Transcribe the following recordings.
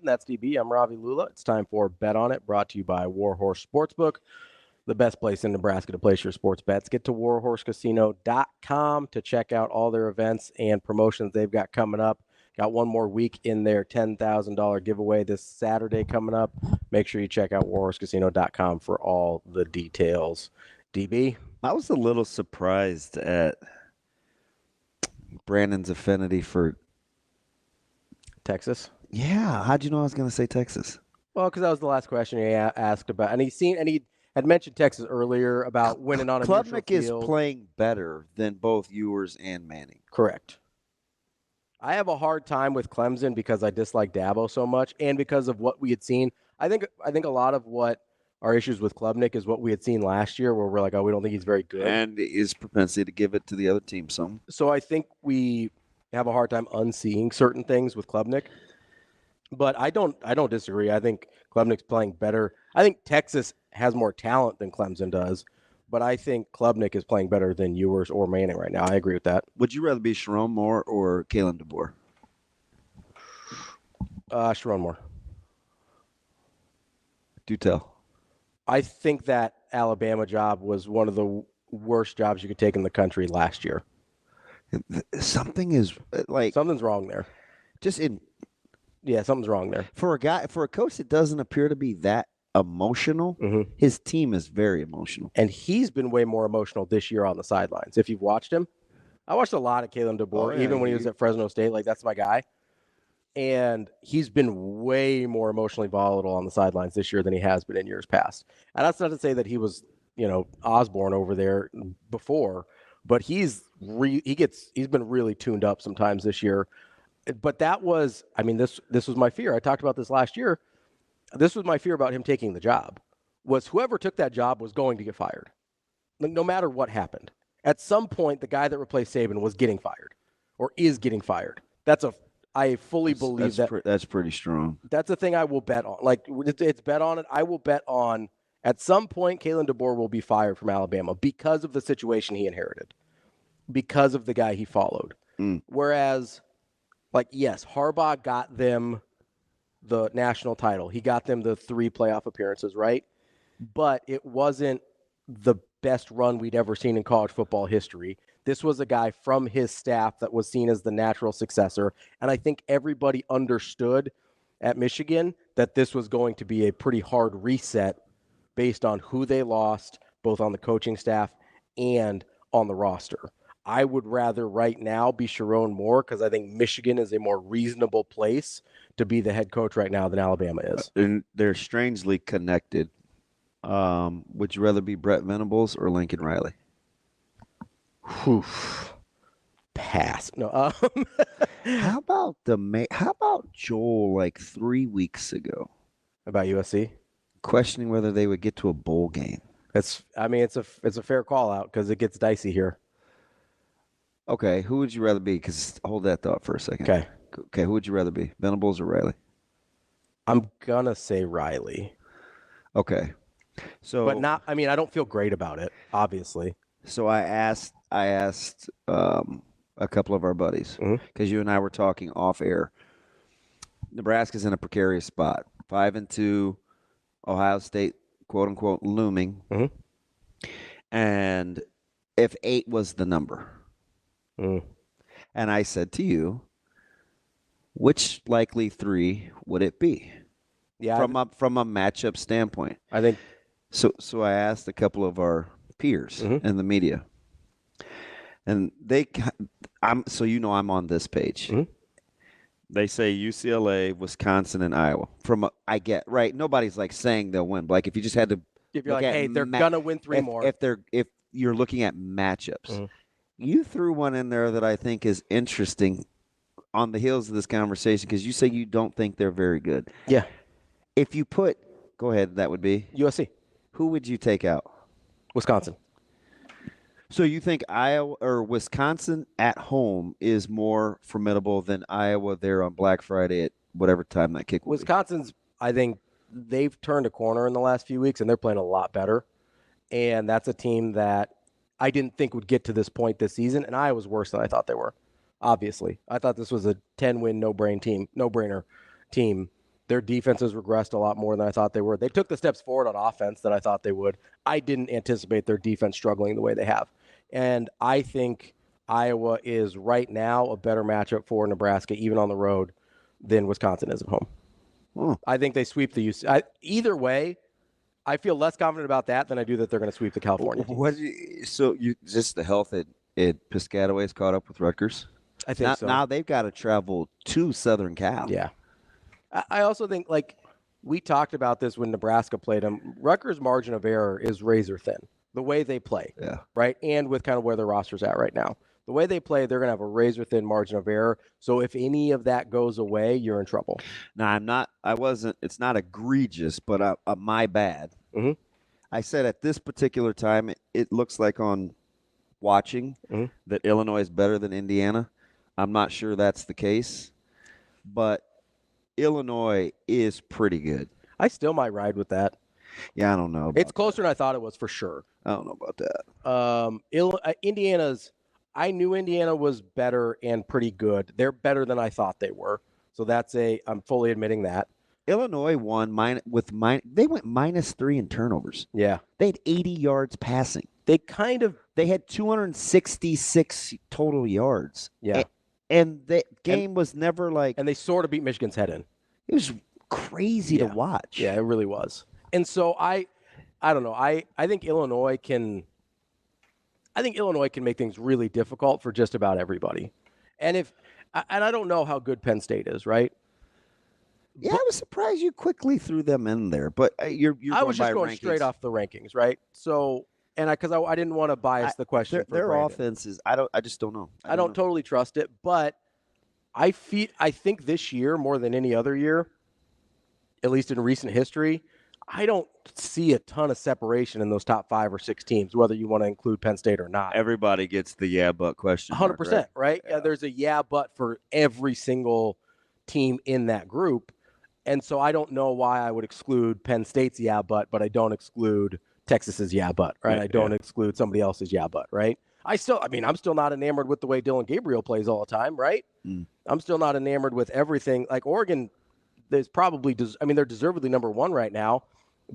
and that's DB. I'm Ravi Lula. It's time for Bet On It, brought to you by Warhorse Sportsbook, the best place in Nebraska to place your sports bets. Get to warhorsecasino.com to check out all their events and promotions they've got coming up. Got one more week in their $10,000 giveaway this Saturday coming up. Make sure you check out warhorsecasino.com for all the details. DB? I was a little surprised at Brandon's affinity for Texas. Yeah, how'd you know I was going to say Texas? Well, because that was the last question he asked about, and he had mentioned Texas earlier about winning on a neutral field. Klubnik is playing better than both Ewers and Manning. Correct. I have a hard time with Clemson because I dislike Dabo so much, and because of what we had seen. I think a lot of what our issues with Klubnik is what we had seen last year, where we're like, oh, we don't think he's very good, and his propensity to give it to the other team some. So I think we have a hard time unseeing certain things with Klubnik. But I don't disagree. I think Klubnik's playing better. I think Texas has more talent than Clemson does, but I think Klubnik is playing better than Ewers or Manning right now. I agree with that. Would you rather be Sharon Moore or Kalen DeBoer? Sharon Moore. Do tell. I think that Alabama job was one of the worst jobs you could take in the country last year. Something's wrong there. Something's wrong there. For a coach that doesn't appear to be that emotional, his team is very emotional. And he's been way more emotional this year on the sidelines. If you've watched him, I watched a lot of Kalen DeBoer, even when he was at Fresno State. Like, that's my guy. And he's been way more emotionally volatile on the sidelines this year than he has been in years past. And that's not to say that he was, Osborne over there before, but he's been really tuned up sometimes this year. But that was, this was my fear. I talked about this last year. This was my fear about him taking the job, was whoever took that job was going to get fired, no matter what happened. At some point, the guy that replaced Saban was getting fired or is getting fired. I fully believe that's pretty strong. That's the thing I will bet on. Like, it's bet on it. I will bet on at some point Kalen DeBoer will be fired from Alabama because of the situation he inherited, because of the guy he followed. Whereas, yes, Harbaugh got them the national title. He got them the 3 playoff appearances, right? But it wasn't the best run we'd ever seen in college football history. This was a guy from his staff that was seen as the natural successor. And I think everybody understood at Michigan that this was going to be a pretty hard reset based on who they lost, both on the coaching staff and on the roster. I would rather right now be Sharon Moore because I think Michigan is a more reasonable place to be the head coach right now than Alabama is. And they're strangely connected. Would you rather be Brett Venables or Lincoln Riley? Pass. No. How about Joel 3 weeks ago? About USC? Questioning whether they would get to a bowl game. It's a fair call out because it gets dicey here. Okay, who would you rather be? Because hold that thought for a second. Okay, who would you rather be, Venables or Riley? I'm gonna say Riley. Okay, so but not. I don't feel great about it, obviously. So I asked a couple of our buddies because you and I were talking off air. Nebraska's in a precarious spot. 5-2, Ohio State, quote unquote, looming, and if 8 was the number. And I said to you, which likely 3 would it be? Yeah, from a matchup standpoint. I think so. So I asked a couple of our peers in the media, and I'm on this page. They say UCLA, Wisconsin, and Iowa. I get right. Nobody's saying they'll win. But if you just had to, if you're hey, they're gonna win 3 more. If you're looking at matchups. You threw one in there that I think is interesting on the heels of this conversation because you say you don't think they're very good. Yeah. If you go ahead, that would be? USC. Who would you take out? Wisconsin. So you think Iowa or Wisconsin at home is more formidable than Iowa there on Black Friday at whatever time that kick will be? Wisconsin's, I think they've turned a corner in the last few weeks, and they're playing a lot better. And that's a team that I didn't think would get to this point this season, and Iowa's worse than I thought they were. Obviously, I thought this was a 10-win no-brainer team, Their defense has regressed a lot more than I thought they were. They took the steps forward on offense that I thought they would. I didn't anticipate their defense struggling the way they have. And I think Iowa is right now a better matchup for Nebraska, even on the road, than Wisconsin is at home. I think they sweep the UC. Either way, I feel less confident about that than I do that they're going to sweep the California teams. So just the health at Piscataway's caught up with Rutgers? I think so. Now they've got to travel to Southern Cal. Yeah. I also think, like, we talked about this when Nebraska played them. Rutgers' margin of error is razor thin, the way they play, right? And with kind of where their roster's at right now. The way they play, they're going to have a razor thin margin of error. So if any of that goes away, you're in trouble. Now, it's not egregious, but my bad. Mm-hmm. I said at this particular time, it looks like on watching that Illinois is better than Indiana. I'm not sure that's the case, but Illinois is pretty good. I still might ride with that. Yeah, I don't know. It's closer than I thought it was for sure. I don't know about that. I knew Indiana was better and pretty good. They're better than I thought they were. So I'm fully admitting that. Illinois won they went -3 in turnovers. Yeah. They had 80 yards passing. They had 266 total yards. Yeah. And the game was never like... And they sort of beat Michigan's head in. It was crazy to watch. Yeah, it really was. And so I don't know. I think Illinois can make things really difficult for just about everybody. And I don't know how good Penn State is, right? Yeah, I was surprised you quickly threw them in there, but you're I was just going rankings. straight off the rankings, right? So, and because I didn't want to bias the question. Their offense is I just don't know. I don't totally trust it, but I think this year more than any other year, at least in recent history, I don't see a ton of separation in those top 5 or 6 teams, whether you want to include Penn State or not. Everybody gets the yeah, but question. 100%, right? Yeah, there's a yeah, but for every single team in that group. And so I don't know why I would exclude Penn State's yeah, but I don't exclude Texas's yeah, but, right? I don't exclude somebody else's yeah, but, right? I'm still not enamored with the way Dylan Gabriel plays all the time, right? I'm still not enamored with everything. Like Oregon, they're deservedly number 1 right now.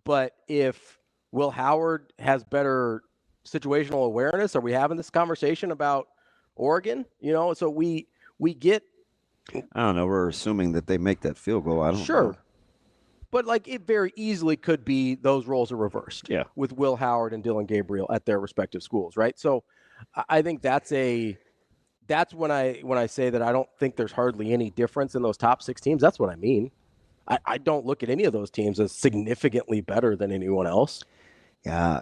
But if Will Howard has better situational awareness, are we having this conversation about Oregon? So we get. I don't know. We're assuming that they make that field goal. I don't know. But like it very easily could be those roles are reversed. Yeah. With Will Howard and Dylan Gabriel at their respective schools, right? So I think that's when I say that I don't think there's hardly any difference in those top 6 teams. That's what I mean. I don't look at any of those teams as significantly better than anyone else. Yeah.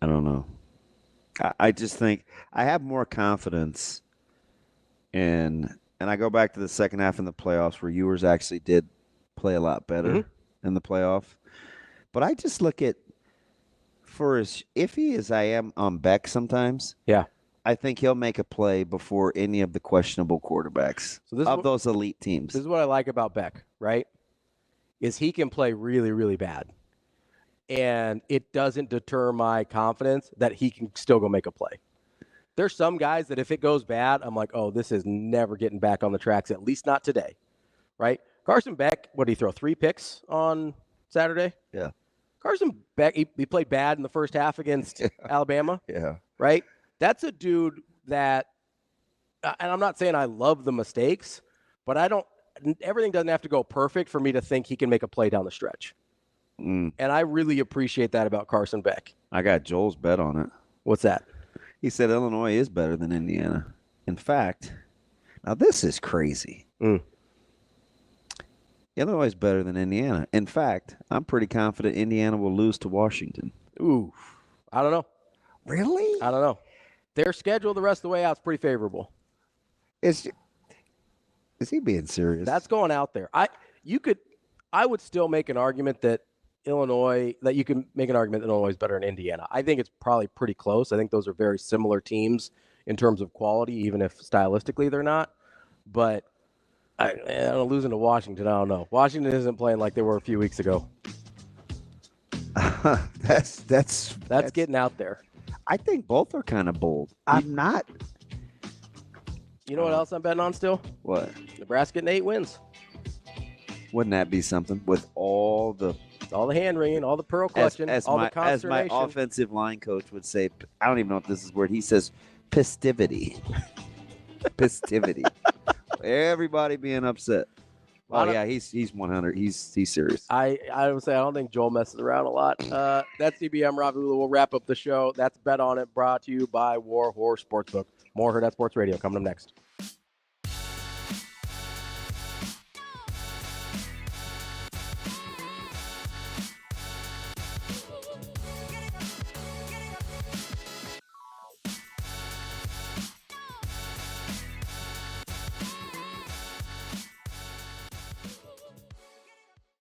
I don't know. I just think I have more confidence in, and I go back to the second half in the playoffs where Ewers actually did play a lot better in the playoff. But I just look at, for as iffy as I am on Beck sometimes, I think he'll make a play before any of the questionable quarterbacks those elite teams. This is what I like about Beck, right? Is he can play really, really bad. And it doesn't deter my confidence that he can still go make a play. There's some guys that if it goes bad, I'm like, oh, this is never getting back on the tracks, at least not today, right? Carson Beck, what did he throw, 3 picks on Saturday? Yeah. Carson Beck, he played bad in the first half against Alabama. Yeah. Right? That's a dude that, and I'm not saying I love the mistakes, but everything doesn't have to go perfect for me to think he can make a play down the stretch. And I really appreciate that about Carson Beck. I got Joel's bet on it. What's that? He said Illinois is better than Indiana. In fact, now this is crazy. Illinois is better than Indiana. In fact, I'm pretty confident Indiana will lose to Washington. Ooh, I don't know. Really? I don't know. Their schedule the rest of the way out is pretty favorable. Is he being serious? That's going out there. I would still make an argument that Illinois is better than Indiana. I think it's probably pretty close. I think those are very similar teams in terms of quality, even if stylistically they're not. But losing to Washington, I don't know. Washington isn't playing like they were a few weeks ago. That's getting out there. I think both are kind of bold. I'm not. You know what else I'm betting on still? What? Nebraska getting 8 wins. Wouldn't that be something with all the hand wringing, all the pearl clutching, all the as my consternation. offensive line coach would say, I don't even know if this is a word. He says pistivity. Pistivity. Everybody being upset. Oh yeah, he's 100. He's serious. I would say I don't think Joel messes around a lot. That's DBM Ravi. We'll wrap up the show. That's Bet On It, brought to you by War Horse Sportsbook. More Hurrdat Sports Radio coming up next.